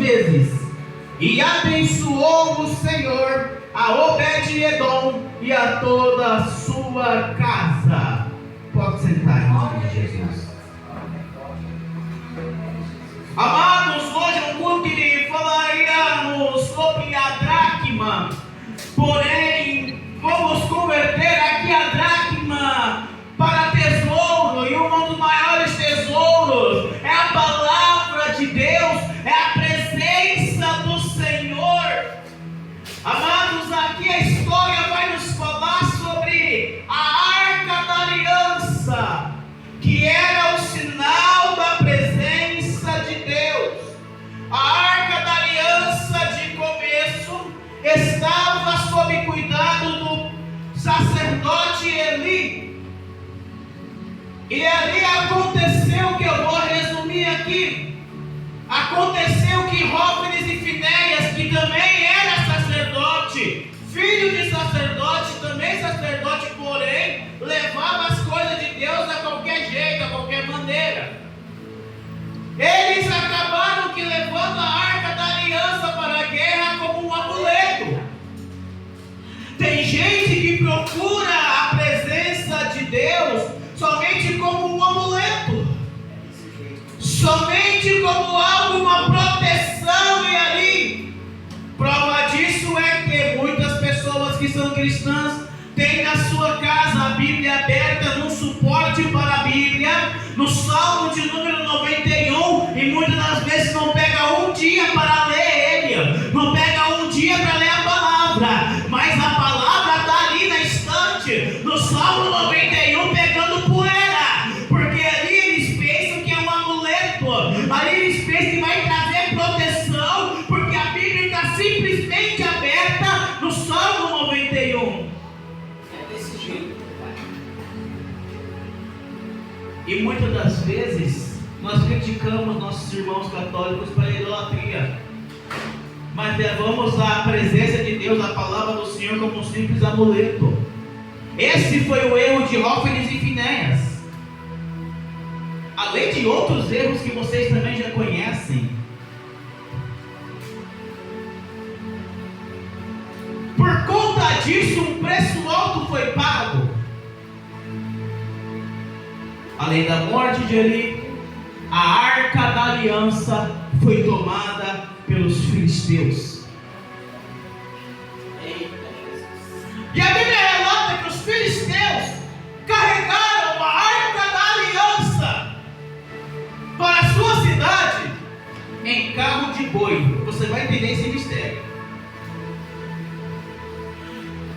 vezes. E abençoou o Senhor a Obed-Edom e a toda a sua casa. Pode sentar em nome de Jesus. Amados, hoje é um culto que falaremos sobre a dracma. Porém, vamos converter aqui a dracma para tesouro. E um dos maiores tesouros é a palavra de Deus, é a presença do Senhor. Amados, aqui a história vai nos falar sobre a Arca da Aliança, que era o sinal da presença de Deus. A Arca da Aliança, de começo, estava sob cuidado do sacerdote Eli. E ali aconteceu o que eu vou resumir aqui. Aconteceu que Hófnis e Finéias, que também era sacerdote, filho de sacerdote, também sacerdote, porém levava as coisas de Deus a qualquer jeito, a qualquer maneira. Eles acabaram que levando a Arca da Aliança para a guerra como um amuleto. Tem gente que procura a presença de Deus somente como um amuleto, somente como algo, uma proteção. E ali, prova disso é que muitas pessoas que são cristãs têm na sua casa a Bíblia aberta, num suporte para a Bíblia, no Salmo de número 91, e muitas das vezes não pega um dia para ler ele, não pega um dia para ler a palavra, mas a palavra está ali na estante, no Salmo 91, pegando poeira, porque ali eles pensam que é um amuleto, ali eles pensam que vai trazer proteção, porque a Bíblia está simplesmente aberta no Salmo 91. É desse jeito. E muitas das vezes nós criticamos nossos irmãos católicos pela idolatria, mas levamos a presença de Deus, a palavra do Senhor, como um simples amuleto. Esse foi o erro de Hófnis e Finéias, além de outros erros que vocês também já conhecem. Por conta disso, um preço alto foi pago. Além da morte de Eli, a Arca da Aliança foi tomada pelos filisteus. E a Bíblia relata que os filisteus carregaram a Arca da Aliança para a sua cidade em carro de boi. Você vai entender esse mistério.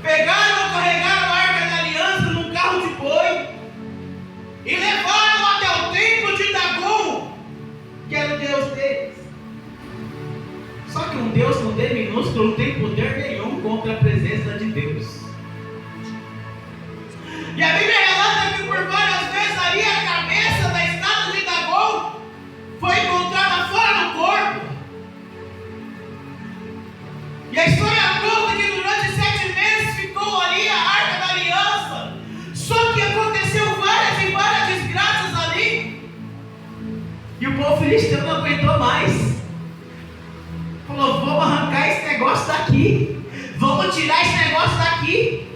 Carregaram a Arca da Aliança num carro de boi e levaram até o templo de Dagon, que era o Deus deles. Só que um Deus com D minúsculo não tem poder nenhum contra a presença de Deus. E a Bíblia relata que por várias vezes ali a cabeça da estátua de Dagon foi encontrada fora do corpo. E a história conta que durante 7 meses ficou ali a Arca da Aliança. Só que aconteceu várias e várias desgraças ali. E o povo filisteu não aguentou mais. Falou: vamos arrancar esse negócio daqui. Vamos tirar esse negócio daqui.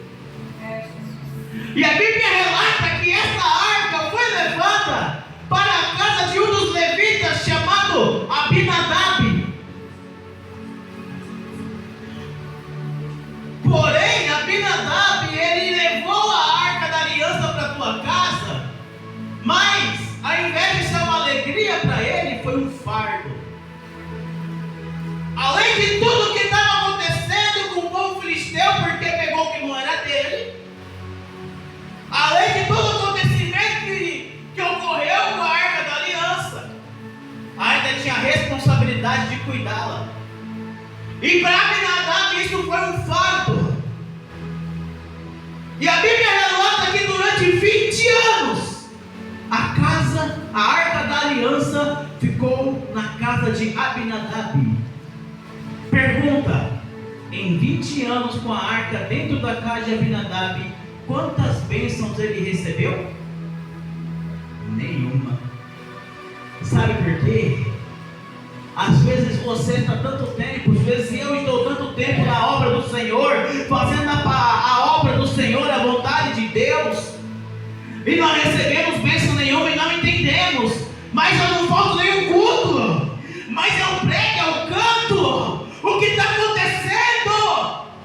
E a Bíblia relata que essa arca foi levada para a casa de um dos levitas chamado Abinadab. Porém, Abinadab, ele levou a Arca da Aliança para a tua casa, mas ao invés de ser uma alegria para ele, foi um fardo. Além de tudo que estava acontecendo com o povo filisteu, porque pegou o que não era dele, além de todo o acontecimento que ocorreu com a Arca da Aliança, ainda tinha a responsabilidade de cuidá-la. E para Abinadab isso foi um fardo. E a Bíblia relata que durante 20 anos a Arca da Aliança ficou na casa de Abinadab. Pergunta: em 20 anos com a arca dentro da casa de Abinadab, quantas bênçãos ele recebeu? Nenhuma. Sabe por quê? Às vezes você está tanto tempo, às vezes eu estou tanto tempo na obra do Senhor, fazendo a obra do Senhor, a vontade de Deus, e não recebemos bênção nenhuma e não entendemos. Mas eu não falto nenhum culto, mas eu prego, eu canto. O que está acontecendo?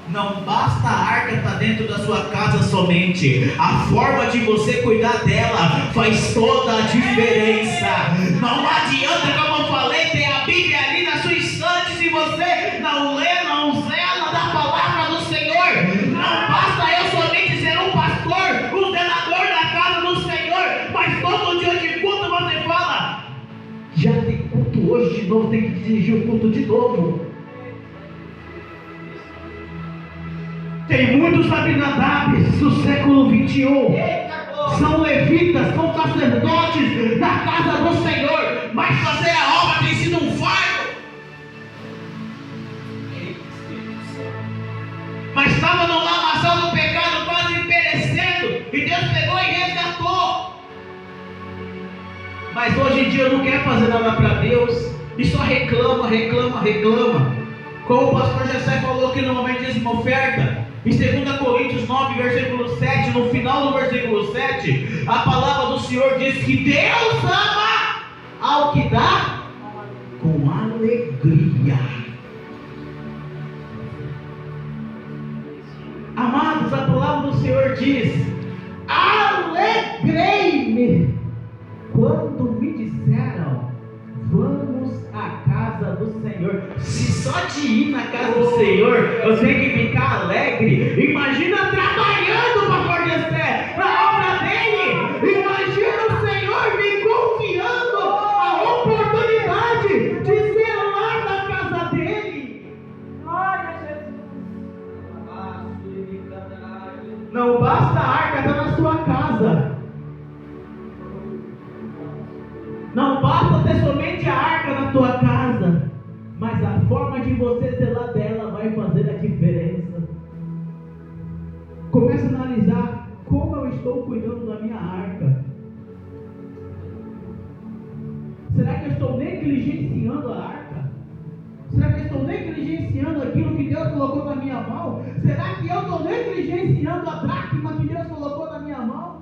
Não basta a arca estar dentro da sua casa somente. A forma de você cuidar dela faz toda a diferença. Não adianta, como eu falei, ter a Bíblia ali na sua estante se você não lê, não zela da palavra do Senhor. Não basta eu somente ser um pastor, um zelador da casa do Senhor, mas todo dia de culto você fala: já tem culto hoje de novo, tem que dirigir o culto de novo. Tem muitos Abinadabes do século 21, são levitas, são sacerdotes da casa do Senhor, mas fazer a obra tem sido um fardo. Mas estava no lamaçal do pecado, quase perecendo, e Deus pegou e resgatou. Mas hoje em dia não quer fazer nada para Deus, e só reclama. Como o pastor Jessé falou aqui no momento de dízimo oferta, em 2 Coríntios 9, versículo 7, no final do versículo 7, a palavra do Senhor diz que Deus ama ao que dá com alegria. Amados, a palavra do Senhor diz: alegrei-me quando me disseram, vamos à casa do Senhor. Se só de ir na casa do Senhor eu tenho que ficar alegre, imagina trabalhando para fornecer a obra dele. Imagina o Senhor me confiando a oportunidade de ser lá na casa dele. Glória a Jesus. Não basta a arca estar na sua casa. Não basta ter somente a arca na tua casa, mas a forma de você zelar dela vai fazer a diferença. Comece a analisar como eu estou cuidando da minha arca. Será que eu estou negligenciando a arca? Será que eu estou negligenciando aquilo que Deus colocou na minha mão? Será que eu estou negligenciando a dracma que Deus colocou na minha mão?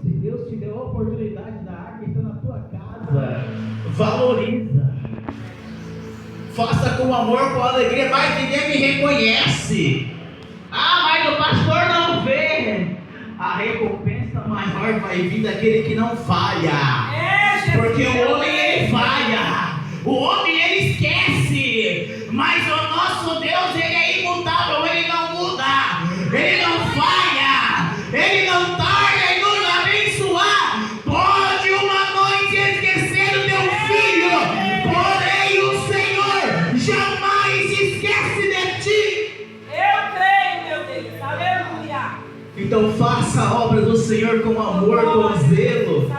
Se Deus te deu a oportunidade da arca, está na tua casa, valoriza, faça com amor, com alegria. Mas ninguém me reconhece. Mas o pastor não vê. A recompensa maior vai vir daquele que não falha, porque o homem ele falha, o homem ele esquece, mas o nosso Deus ele é imutável, ele não muda, ele não falha, ele não tarda. Então faça a obra do Senhor com amor, com zelo,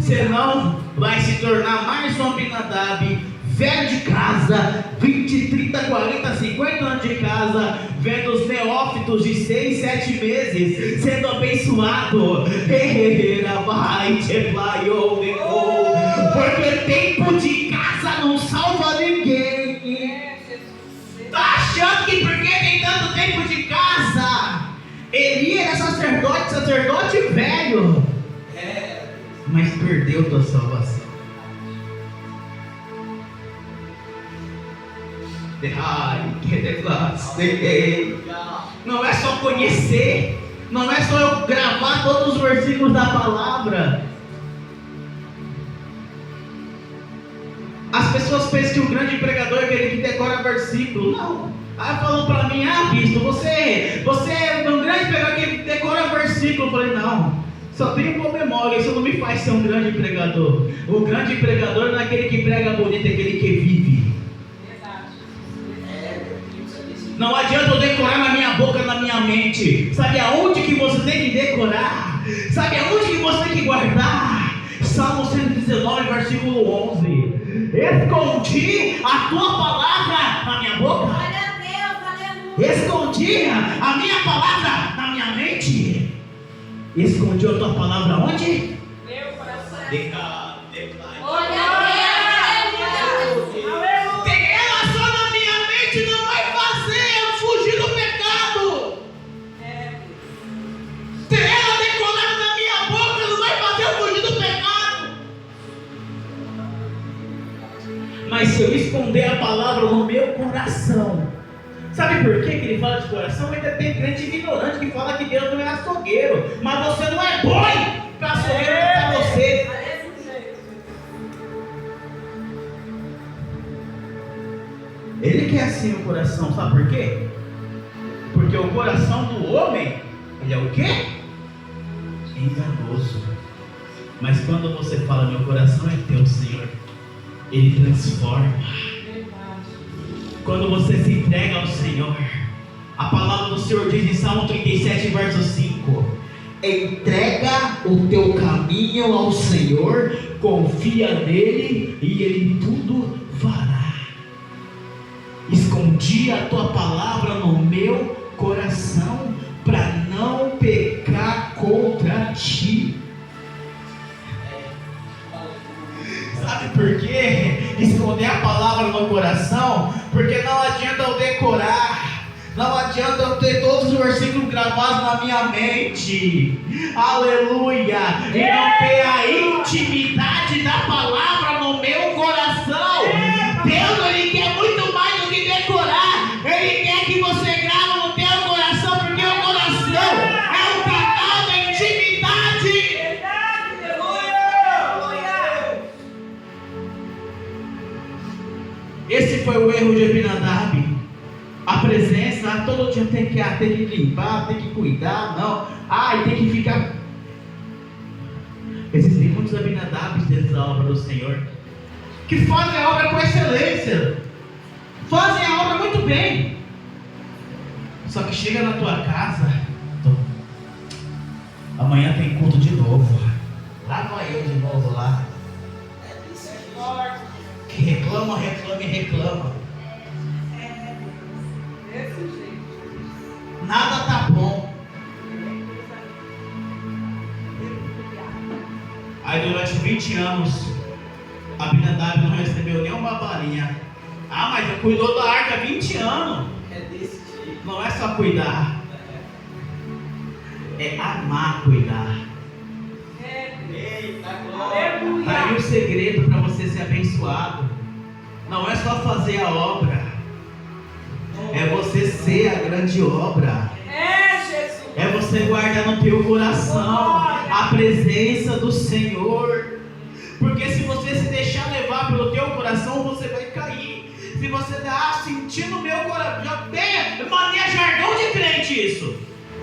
senão vai se tornar mais um Abinadab, velho de casa, 20, 30, 40, 50 anos de casa, vendo os neófitos de 6, 7 meses sendo abençoado. Porque tempo de casa não salva ninguém. Tá achando que porque tem tanto tempo de casa? Eli era sacerdote velho, mas perdeu tua salvação. Não é só conhecer, não é só eu gravar todos os versículos da palavra. As pessoas pensam que o grande pregador é aquele que decora versículo. Não. Aí falam para mim: bispo, você é um grande pregador que decora versículo. Eu falei: não, só tenho boa memória, isso não me faz ser um grande pregador. O grande pregador não é aquele que prega bonito, é aquele que vive. Não adianta eu decorar na minha boca, na minha mente. Sabe aonde que você tem que decorar? Sabe aonde que você tem que guardar? Salmo 119, versículo 11. Escondi a tua palavra na minha boca. Glória a Deus, aleluia. Escondia a minha palavra na minha mente. Escondi a tua palavra onde? Meu coração. Ter ela só na minha mente não vai fazer eu fugir do pecado. Ter ela decorada na minha boca não vai fazer eu fugir do pecado. Mas se eu esconder a palavra no meu coração, sabe por que ele fala de coração? Ainda tem crente ignorante que fala que Deus não é açougueiro, mas você não é boi para açougueiro para você. Ele quer assim o coração, sabe por quê? Porque o coração do homem, ele é o quê? Enganoso. Mas quando você fala, meu coração é teu, Senhor, ele transforma. Quando você se entrega ao Senhor, a palavra do Senhor diz em Salmo 37, verso 5: entrega o teu caminho ao Senhor, confia nele e ele tudo fará. Escondi a tua palavra no meu coração para não pecar contra ti. Sabe por quê? Esconder a palavra no coração, porque não adianta eu decorar, não adianta eu ter todos os versículos gravados na minha mente, aleluia, e não ter a intimidade da palavra no meu coração. Deus, ele quer muito mais do que decorar, ele quer que você grave no teu coração, porque o coração é o canal da intimidade. Esse foi o erro de Abinadab. A presença, todo dia tem que limpar, tem que cuidar, não. E tem que ficar. Existem muitos Abinadabs dentro da obra do Senhor, que fazem a obra com excelência, fazem a obra muito bem. Só que chega na tua casa, amanhã tem culto de novo. Lá vai eu de novo lá. Que reclama. Nada tá bom. Aí durante 20 anos Abinadab não recebeu nenhuma varinha. Mas ele cuidou da arca 20 anos. É desse jeito. Não é só cuidar, é amar cuidar. Eita, glória. Tá aí o segredo para você ser abençoado. Não é só fazer a obra, é você ser a grande obra. É você guardar no teu coração a presença do Senhor. Porque se você se deixar levar pelo teu coração, você vai cair. Se você sentir no meu coração, já tem mania jargão de crente isso.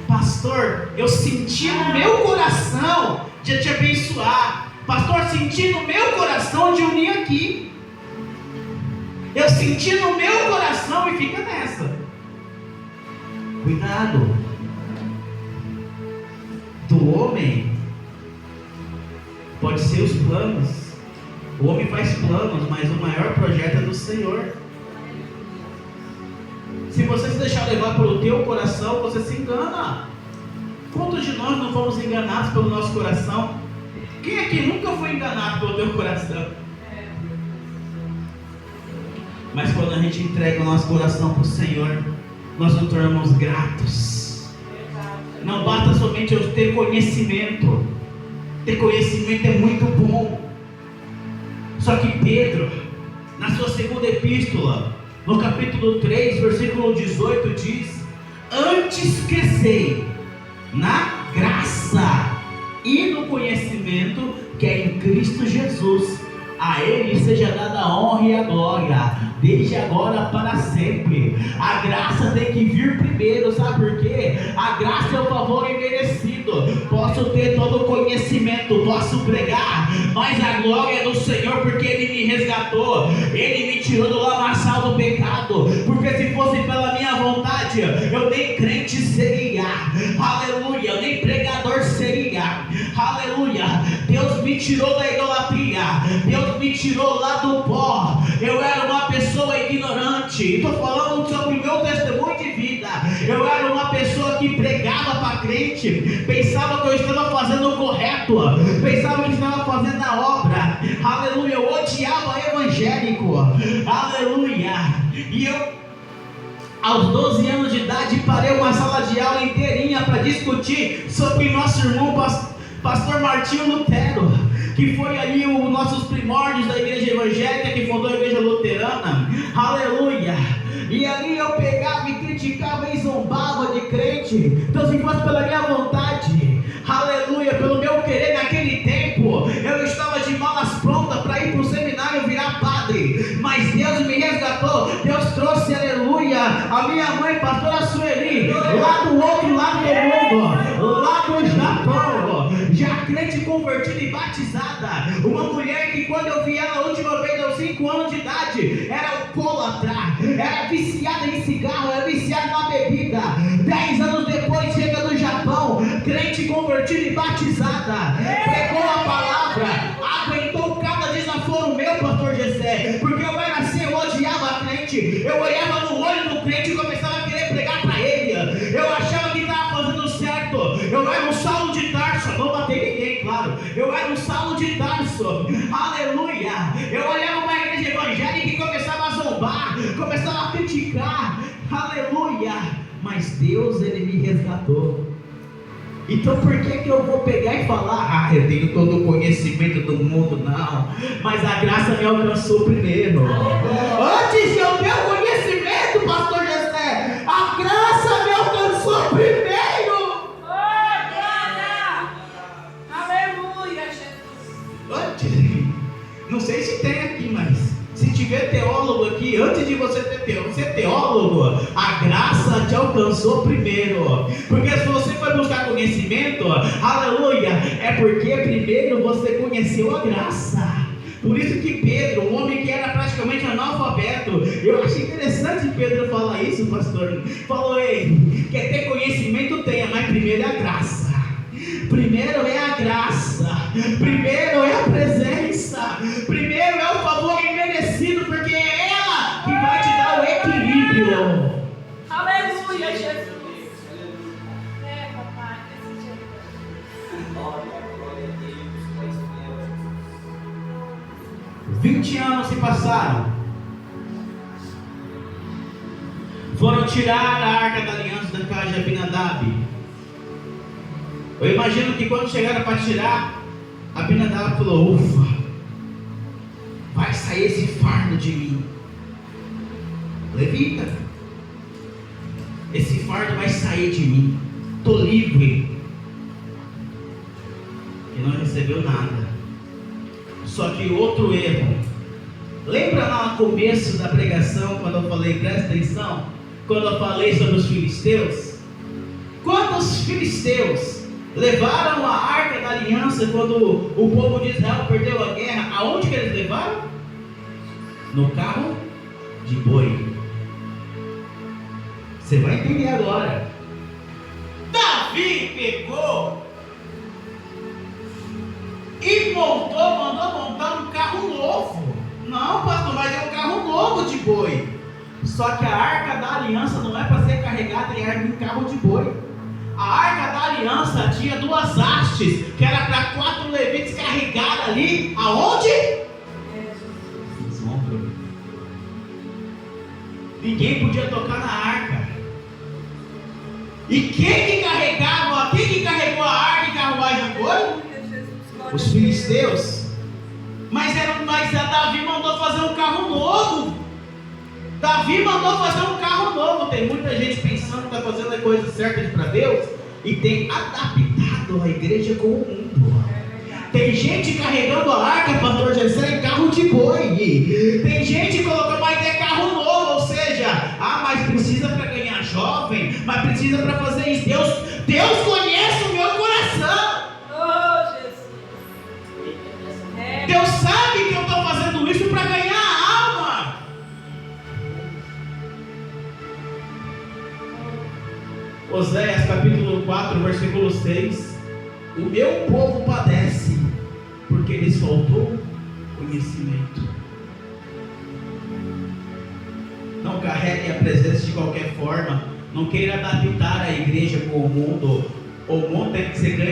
Pastor, eu senti no meu coração de te abençoar. Pastor, senti no meu coração de unir aqui. Eu senti no meu coração e fica nessa. Cuidado. Do homem pode ser os planos. O homem faz planos, mas o maior projeto é do Senhor. Se você se deixar levar pelo teu coração, você se engana. Quantos de nós não fomos enganados pelo nosso coração? Quem aqui nunca foi enganado pelo teu coração? Mas quando a gente entrega o nosso coração para o Senhor, nós nos tornamos gratos. Não basta somente eu ter conhecimento. Ter conhecimento é muito bom. Só que Pedro, na sua segunda epístola, no capítulo 3, versículo 18, diz: antes crescei na graça e no conhecimento que é em Cristo Jesus. A Ele seja dada a honra e a glória, desde agora para sempre. A graça tem que vir primeiro, sabe por quê? A graça é o favor imerecido. Posso ter todo o conhecimento, posso pregar, mas a glória é do Senhor, porque Ele me resgatou, Ele me tirou do lamaçal do pecado. Porque se fosse pela minha vontade, eu nem crente seria, aleluia, eu nem pregador seria, aleluia. Deus me tirou da idolatria, Deus me tirou lá do pó. Eu era uma pessoa ignorante. Estou falando sobre o meu testemunho de vida. crente, pensava que eu estava fazendo o correto, pensava que estava fazendo a obra, aleluia, eu odiava evangélico, aleluia, e eu, aos 12 anos de idade, parei uma sala de aula inteirinha para discutir sobre nosso irmão pastor Martinho Lutero, que foi ali os nossos primórdios da igreja evangélica, que fundou a igreja luterana, aleluia. E ali eu pegava e criticava e zombava de crente. Então, se fosse pela minha vontade, aleluia, pelo meu querer naquele tempo, eu estava de malas prontas para ir para o seminário virar padre. Mas Deus me resgatou, Deus trouxe, aleluia, a minha mãe, pastora Sueli, lá do outro lado do mundo, lá do Japão, já crente convertida e batizada. Uma mulher que quando eu vi ela a última vez aos 5 anos de idade, era alcoólatra, era viciada em cigarro, era viciada na bebida. 10 anos depois chega do Japão, crente convertida e batizada, pregou a palavra, aguentou cada desaforo meu, pastor Gessé, porque eu era assim, eu odiava crente, eu olhava no olho do crente e começava a querer pregar para ele, eu achava que estava fazendo certo, eu era um Saulo de Tarso, não batei ninguém, claro, eu era um Saulo de Tarso, aleluia, eu olhava para a igreja evangélica e começava a zombar, começava a criticar, aleluia, mas Deus, Ele me resgatou. Então por que eu vou pegar e falar, eu tenho todo o conhecimento do mundo? Não, mas a graça me alcançou primeiro. Antes de eu ter o conhecimento, pastor Gessé, a graça me alcançou primeiro. Oh, glória! Aleluia, Jesus! Antes, não sei se tem aqui, mas se tiver teólogo aqui, antes de você ser teólogo, a graça te alcançou primeiro. Porque se você foi buscar conhecimento, aleluia, é porque primeiro você conheceu a graça. Por isso que Pedro, um homem que era praticamente analfabeto, eu achei interessante Pedro falar isso, pastor. Falou, ei, quer ter conhecimento, tenha, mas primeiro é a graça. Primeiro é a graça, primeiro é a presença, primeiro é o favor imerecido, porque é ela que vai te dar o equilíbrio. Aleluia, Jesus! É, papai, esse dia. Glória a Deus, 20 anos se passaram. Foram tirar a arca da aliança da casa de Abinadab. Eu imagino que quando chegaram para tirar, Abinadab falou, ufa, vai sair esse fardo de mim. Levita, esse fardo vai sair de mim, estou livre. E não recebeu nada. Só que outro erro, lembra lá no começo da pregação, quando eu falei, presta atenção, quando eu falei sobre os filisteus? Quantos filisteus levaram a arca da aliança quando o povo de Israel perdeu a guerra? Aonde que eles levaram? No carro de boi. Você vai entender agora. Davi pegou e mandou montar um carro novo. Não, pastor, mas é um carro novo de boi. Só que a arca da aliança não é para ser carregada em carro de boi. A arca da aliança tinha 2 hastes, que era para 4 levitas carregar ali, aonde? Nos ombros. Ninguém podia tocar na arca. E quem carregou a arca e carruagem foi? Os filisteus. Mas a Davi mandou fazer um carro novo. Davi mandou fazer um carro novo. Tem muita gente pensando que está fazendo a coisa certa para Deus e tem adaptado a igreja com o mundo. Tem gente carregando a arca, pastor Gessé, em carro de boi. Tem gente colocando, mas é carro novo, ou seja, mas precisa para ganhar jovem, mas precisa para fazer isso. Deus conhece o meu coração. Oh, Jesus! Deus sabe que eu estou fazendo isso para ganhar a alma. Oséias capítulo 4, versículo 6. O meu povo padece, porque lhes faltou conhecimento. Não carregue a presença de qualquer forma. Não queira adaptar a igreja com o mundo. O monte é que você ganha